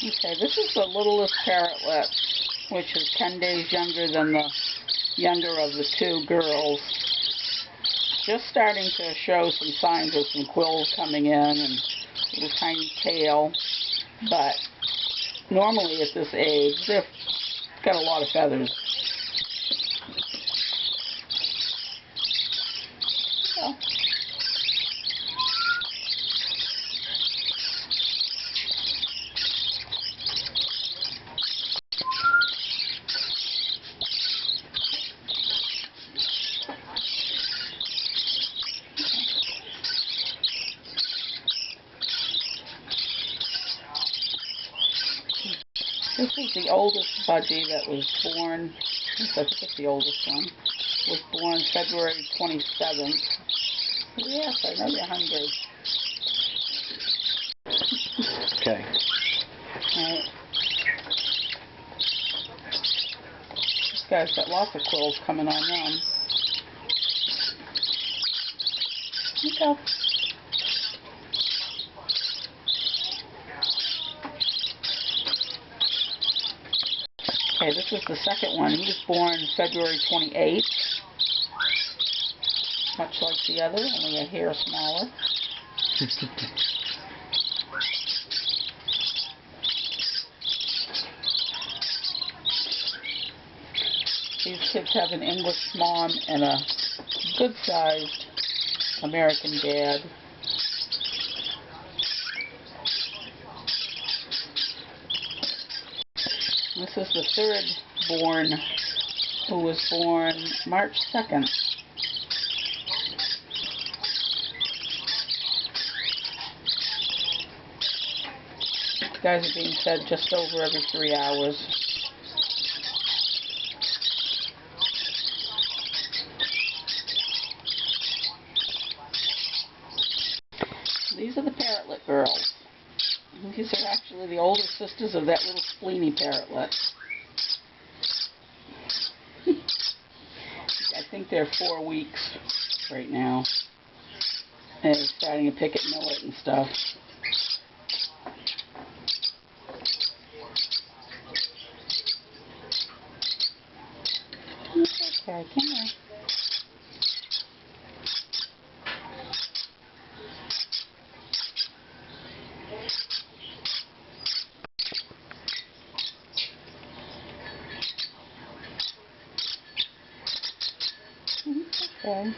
Okay, this is the littlest parrotlet, which is 10 days younger than the younger of the two girls. Just starting to show some signs of some quills coming in and a little tiny tail, but normally at this age they've got a lot of feathers. So, this is the oldest budgie that was born. I think it's the oldest one. Was born February 27th. Yes, I know you're hungry. Okay. Alright. This guy's got lots of quills coming on them. Here you go. Okay, this is the second one. He was born February 28th. Much like the other, only a hair smaller. These kids have an English mom and a good-sized American dad. This is the third born, who was born March 2nd. These guys are being fed just over every 3 hours. These are the parrotlet girls. These are actually the older sisters of that little spleeny parrotlet. I think they're 4 weeks right now. And they're starting to pick at millet and stuff. Okay, come here. Okay.